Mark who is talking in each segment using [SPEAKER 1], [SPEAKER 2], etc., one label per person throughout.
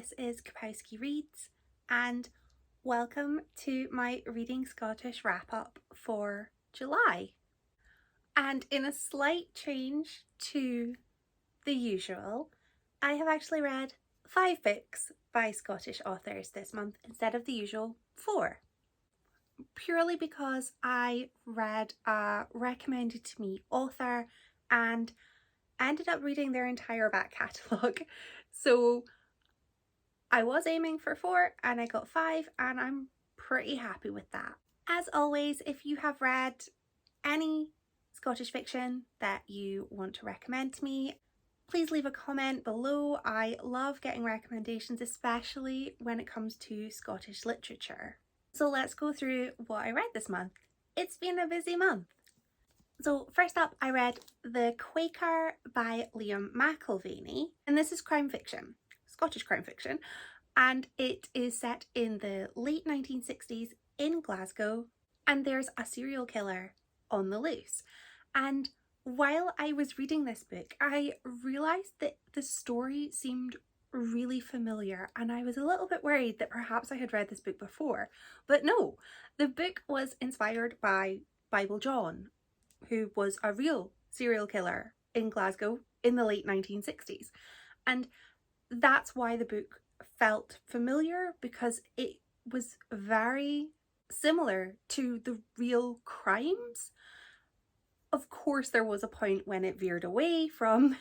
[SPEAKER 1] this is Kapowski Reads, and welcome to my Reading Scottish wrap-up for July. And in a slight change to the usual, I have actually read 5 books by Scottish authors this month instead of the usual 4. Purely because I read a recommended to me author and ended up reading their entire back catalogue. So I was aiming for 4 and I got 5, and I'm pretty happy with that. As always, if you have read any Scottish fiction that you want to recommend to me, please leave a comment below. I love getting recommendations, especially when it comes to Scottish literature. So let's go through what I read this month. It's been a busy month. So first up, I read The Quaker by Liam McIlvanney, and this is crime fiction, Scottish crime fiction, and it is set in the late 1960s in Glasgow, and there's a serial killer on the loose. And while I was reading this book, I realised that the story seemed really familiar, and I was a little bit worried that perhaps I had read this book before. But no, the book was inspired by Bible John, who was a real serial killer in Glasgow in the late 1960s. And that's why the book felt familiar, because it was very similar to the real crimes. Of course, there was a point when it veered away from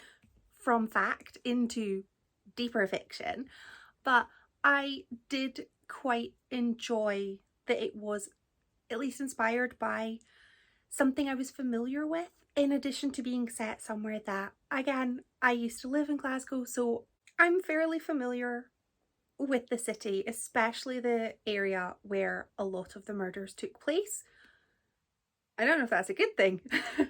[SPEAKER 1] fact into deeper fiction, but I did quite enjoy that it was at least inspired by something I was familiar with, in addition to being set somewhere that, again, I used to live in Glasgow, so I'm fairly familiar with the city, especially the area where a lot of the murders took place. I don't know if that's a good thing.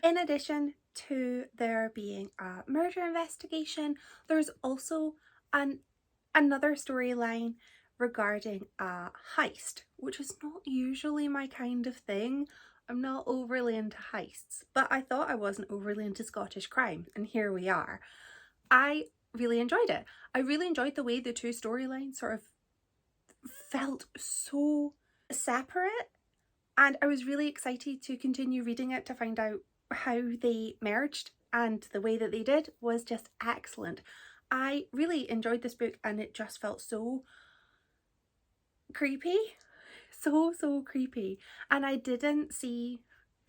[SPEAKER 1] In addition to there being a murder investigation, there's also another storyline regarding a heist, which is not usually my kind of thing. I'm not overly into heists, but I thought I wasn't overly into Scottish crime, and here we are. I really enjoyed it. I really enjoyed the way the two storylines sort of felt so separate, and I was really excited to continue reading it to find out how they merged, and the way that they did was just excellent. I really enjoyed this book, and it just felt so creepy. So creepy. And I didn't see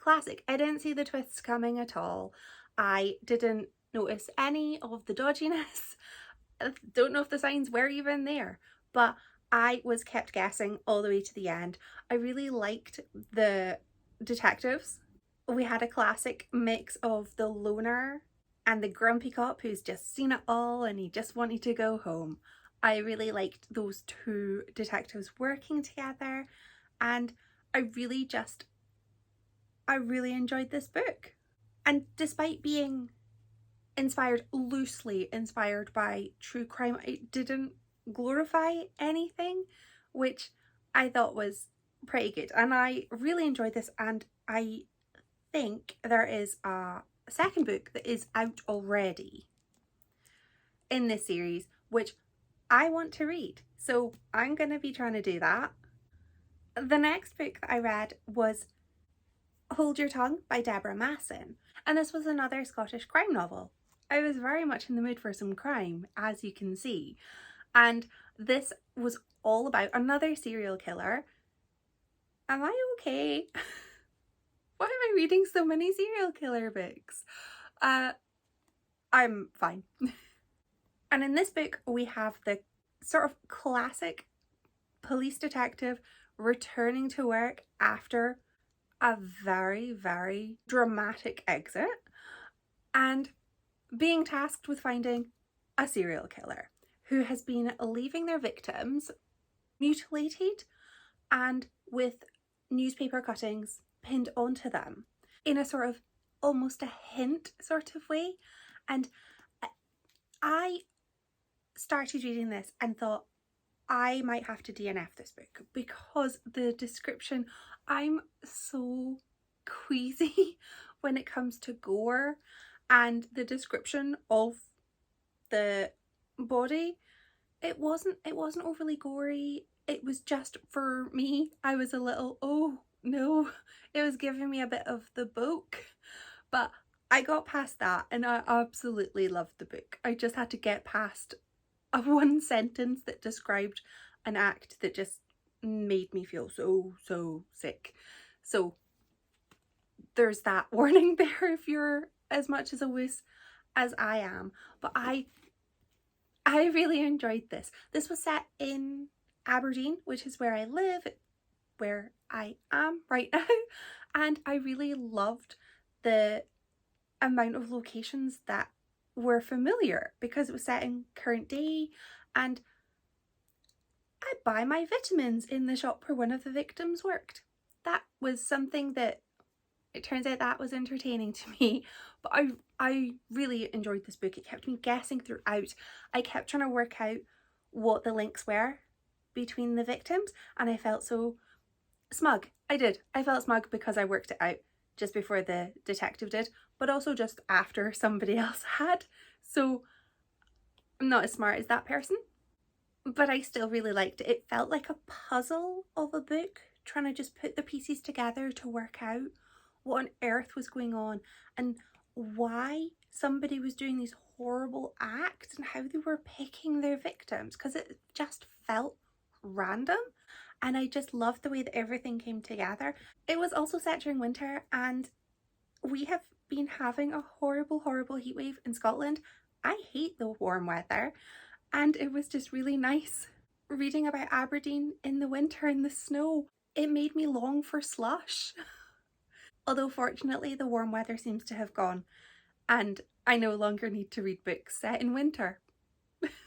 [SPEAKER 1] I didn't see the twists coming at all. I didn't notice any of the dodginess. I don't know if the signs were even there, but I was kept guessing all the way to the end. I really liked the detectives. We had a classic mix of the loner and the grumpy cop who's just seen it all and he just wanted to go home. I really liked those two detectives working together, and I really enjoyed this book. And despite being loosely inspired by true crime, it didn't glorify anything, which I thought was pretty good. And I really enjoyed this, and I think there is a second book that is out already in this series, which I want to read. So I'm going to be trying to do that. The next book that I read was Hold Your Tongue by Deborah Masson, and this was another Scottish crime novel. I was very much in the mood for some crime, as you can see, and this was all about another serial killer. Am I okay? Why am I reading so many serial killer books? I'm fine. And in this book we have the sort of classic police detective returning to work after a very dramatic exit and being tasked with finding a serial killer who has been leaving their victims mutilated and with newspaper cuttings pinned onto them in a sort of almost a hint sort of way. And I started reading this and thought I might have to DNF this book, because the description, I'm so queasy when it comes to gore, and the description of the body it wasn't overly gory. It was just, for me, I was a little, oh no, it was giving me a bit of the book. But I got past that and I absolutely loved the book. I just had to get past a one sentence that described an act that just made me feel so sick. So there's that warning there if you're as much as a wuss as I am. But I really enjoyed this. This was set in Aberdeen, which is where I live, where I am right now, and I really loved the amount of locations that were familiar because it was set in current day, and I buy my vitamins in the shop where one of the victims worked. That was something that, it turns out, that was entertaining to me, but I really enjoyed this book. It kept me guessing throughout. I kept trying to work out what the links were between the victims, and I felt so smug. I felt smug because I worked it out just before the detective did, but also just after somebody else had. So I'm not as smart as that person, but I still really liked it. It felt like a puzzle of a book, trying to just put the pieces together to work out what on earth was going on and why somebody was doing these horrible acts and how they were picking their victims, because it just felt random. And I just loved the way that everything came together. It was also set during winter, and we have been having a horrible heat wave in Scotland. I hate the warm weather, and it was just really nice reading about Aberdeen in the winter in the snow. It made me long for slush. Although fortunately the warm weather seems to have gone, and I no longer need to read books set in winter.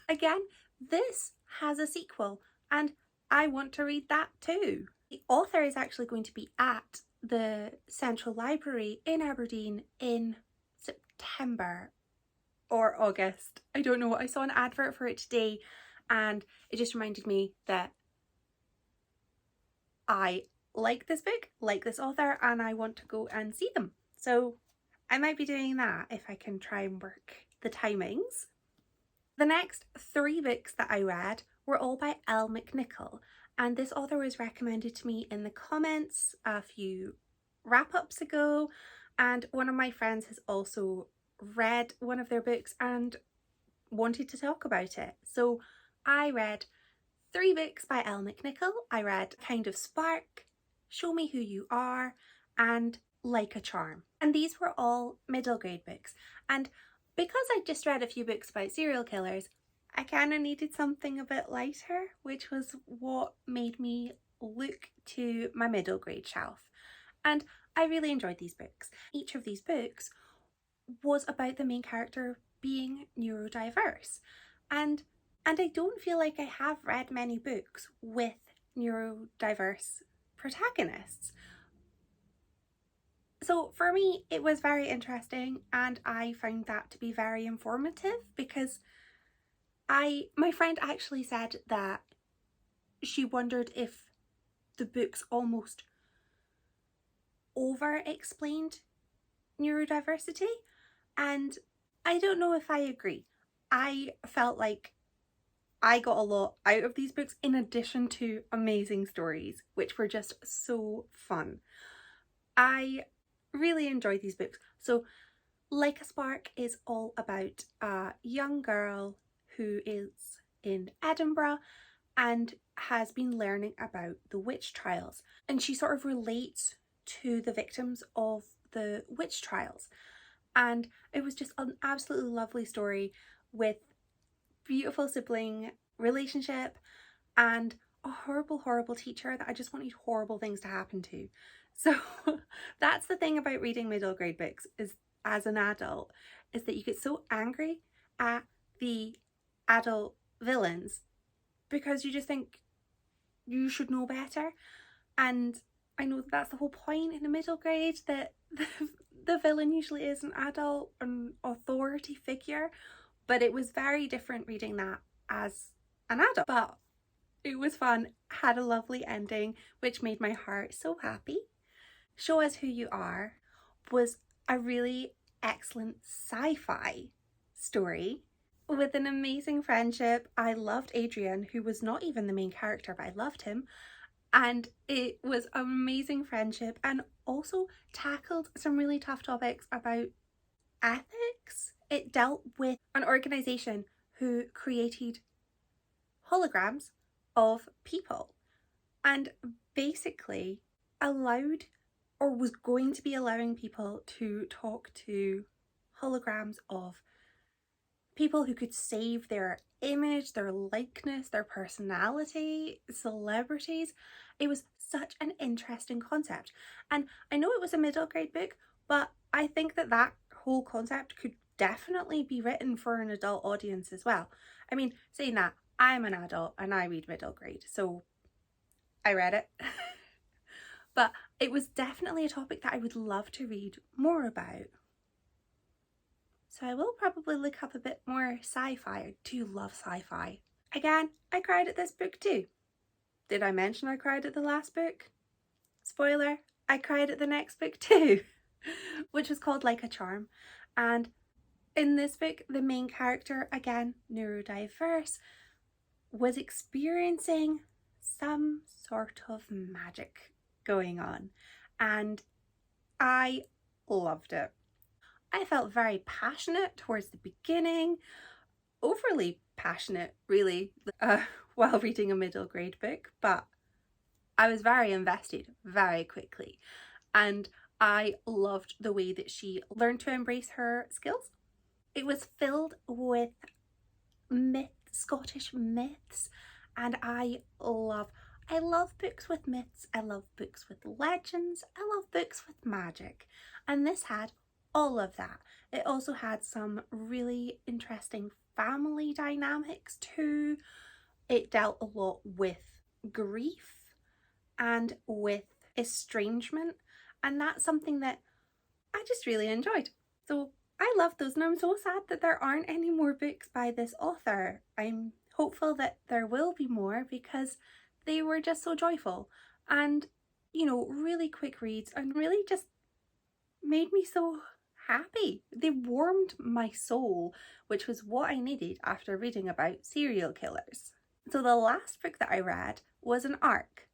[SPEAKER 1] Again, this has a sequel, and I want to read that too. The author is actually going to be at the Central Library in Aberdeen in September or August. I don't know. I saw an advert for it today and it just reminded me that I like this book, like this author, and I want to go and see them. So I might be doing that if I can try and work the timings. The next 3 books that I read were all by Elle McNicoll, and this author was recommended to me in the comments a few wrap-ups ago, and one of my friends has also read one of their books and wanted to talk about it. So I read 3 books by Elle McNicoll. I read Kind of Spark, Show Me Who You Are, and Like a Charm. And these were all middle grade books. And because I just read a few books about serial killers, I kind of needed something a bit lighter, which was what made me look to my middle grade shelf. And I really enjoyed these books. Each of these books was about the main character being neurodiverse. And I don't feel like I have read many books with neurodiverse protagonists. So for me, it was very interesting, and I found that to be very informative because my friend actually said that she wondered if the books almost over-explained neurodiversity, and I don't know if I agree. I felt like I got a lot out of these books in addition to amazing stories, which were just so fun. I really enjoyed these books. So Like a Spark is all about a young girl who is in Edinburgh and has been learning about the witch trials, and she sort of relates to the victims of the witch trials. And it was just an absolutely lovely story with beautiful sibling relationship and a horrible teacher that I just wanted horrible things to happen to. So that's the thing about reading middle grade books, is as an adult, is that you get so angry at the adult villains because you just think you should know better. And I know that that's the whole point in a middle grade, that the villain usually is an adult, an authority figure, but it was very different reading that as an adult. But it was fun, had a lovely ending, which made my heart so happy. Show Us Who You Are was a really excellent sci-fi story. with an amazing friendship. I loved Adrian, who was not even the main character, but I loved him. And it was an amazing friendship, and also tackled some really tough topics about ethics. It dealt with an organization who created holograms of people and basically allowed, or was going to be allowing, people to talk to holograms of people who could save their image, their likeness, their personality, celebrities. It was such an interesting concept. And I know it was a middle grade book, but I think that that whole concept could definitely be written for an adult audience as well. I mean, saying that, I'm an adult and I read middle grade, so I read it. But it was definitely a topic that I would love to read more about. So I will probably look up a bit more sci-fi. I do love sci-fi. Again, I cried at this book too. Did I mention I cried at the last book? Spoiler, I cried at the next book too, which was called Like a Charm. And in this book, the main character, again, neurodiverse, was experiencing some sort of magic going on. And I loved it. I felt very passionate towards the beginning, overly passionate really, while reading a middle grade book, but I was very invested very quickly, and I loved the way that she learned to embrace her skills. It was filled with Scottish myths, and I love books with myths, I love books with legends, I love books with magic, and this had all of that. It also had some really interesting family dynamics too. It dealt a lot with grief and with estrangement, and that's something that I just really enjoyed. So I love those, and I'm so sad that there aren't any more books by this author. I'm hopeful that there will be more because they were just so joyful and, you know, really quick reads, and really just made me so happy. They warmed my soul, which was what I needed after reading about serial killers. So the last book that I read was an ARC,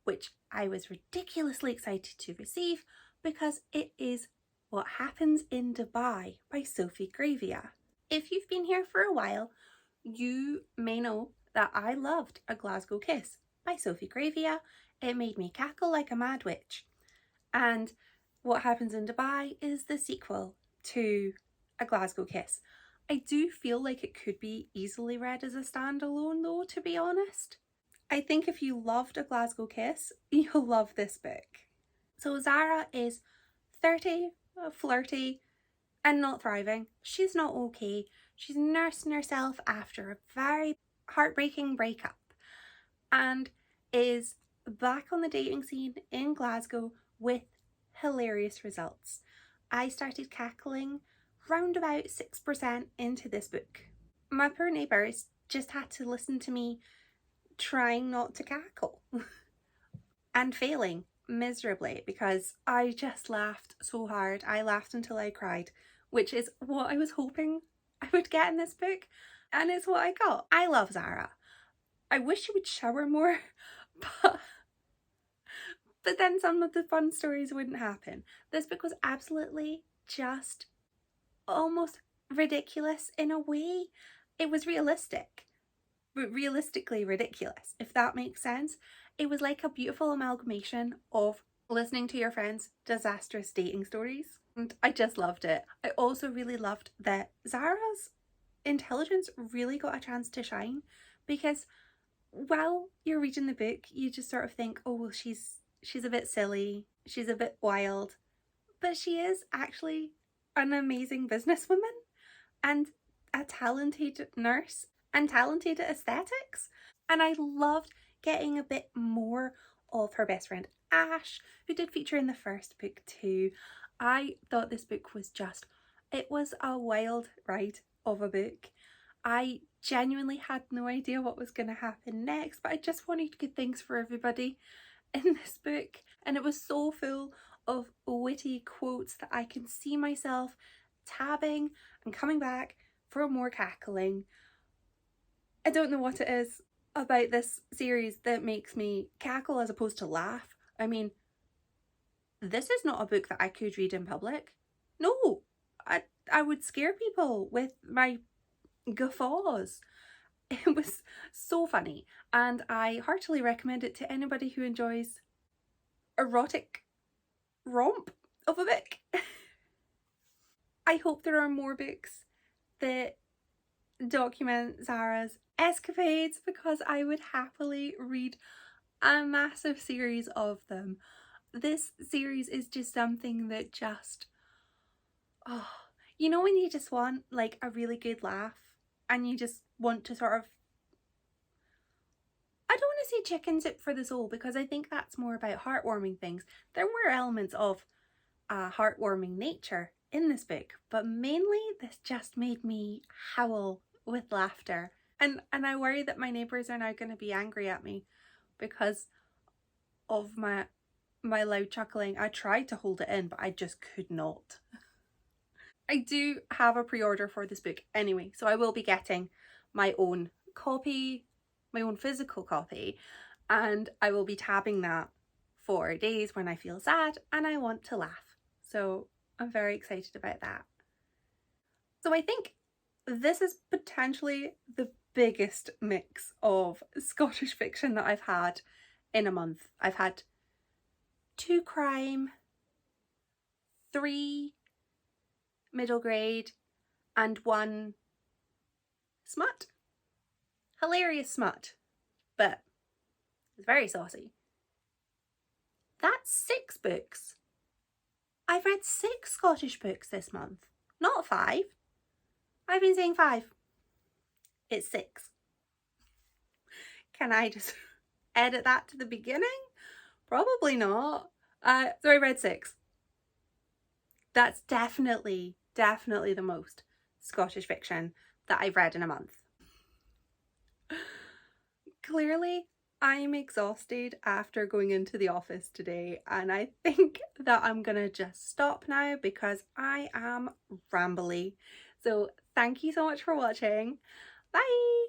[SPEAKER 1] which I was ridiculously excited to receive because it is What Happens in Dubai by Sophie Gravia. If you've been here for a while, you may know that I loved A Glasgow Kiss by Sophie Gravia. It made me cackle like a mad witch. And What Happens in Dubai is the sequel to A Glasgow Kiss. I do feel like it could be easily read as a standalone though, to be honest. I think if you loved A Glasgow Kiss, you'll love this book. So Zara is 30, flirty, and not thriving. She's not okay. She's nursing herself after a very heartbreaking breakup and is back on the dating scene in Glasgow with hilarious results. I started cackling round about 6% into this book. My poor neighbours just had to listen to me trying not to cackle and failing miserably because I just laughed so hard. I laughed until I cried, which is what I was hoping I would get in this book, and it's what I got. I love Zara. I wish she would shower more, but then some of the fun stories wouldn't happen. This book was absolutely just almost ridiculous in a way. It was realistic, but realistically ridiculous, if that makes sense. It was like a beautiful amalgamation of listening to your friends' disastrous dating stories, and I just loved it. I also really loved that Zara's intelligence really got a chance to shine, because while you're reading the book you just sort of think, oh well, she's a bit silly, she's a bit wild, but she is actually an amazing businesswoman and a talented nurse and talented at aesthetics. And I loved getting a bit more of her best friend Ash, who did feature in the first book too. I thought this book was it was a wild ride of a book. I genuinely had no idea what was going to happen next, but I just wanted good things for everybody in this book, and it was so full of witty quotes that I can see myself tabbing and coming back for more cackling. I don't know what it is about this series that makes me cackle as opposed to laugh. I mean, this is not a book that I could read in public. No, I would scare people with my guffaws. It was so funny, and I heartily recommend it to anybody who enjoys erotic romp of a book. I hope there are more books that document Zara's escapades, because I would happily read a massive series of them. This series is just something that just, oh, you know when you just want like a really good laugh and you just want to sort of, I don't want to say chicken soup for the soul, because I think that's more about heartwarming things. There were elements of a heartwarming nature in this book, but mainly this just made me howl with laughter. And I worry that my neighbours are now going to be angry at me because of my loud chuckling. I tried to hold it in, but I just could not. I do have a pre-order for this book anyway, so I will be getting my own copy, my own physical copy, and I will be tabbing that for days when I feel sad and I want to laugh. So I'm very excited about that. So I think this is potentially the biggest mix of Scottish fiction that I've had in a month. I've had 2 crime, 3 middle grade, and 1 smut. Hilarious smut, but it's very saucy. That's 6 books. I've read 6 Scottish books this month, not 5. I've been saying 5. It's 6. Can I just edit that to the beginning? Probably not. So I read 6. That's definitely the most Scottish fiction that I've read in a month. Clearly, I'm exhausted after going into the office today, and I think that I'm gonna just stop now because I am rambly. So thank you so much for watching. Bye!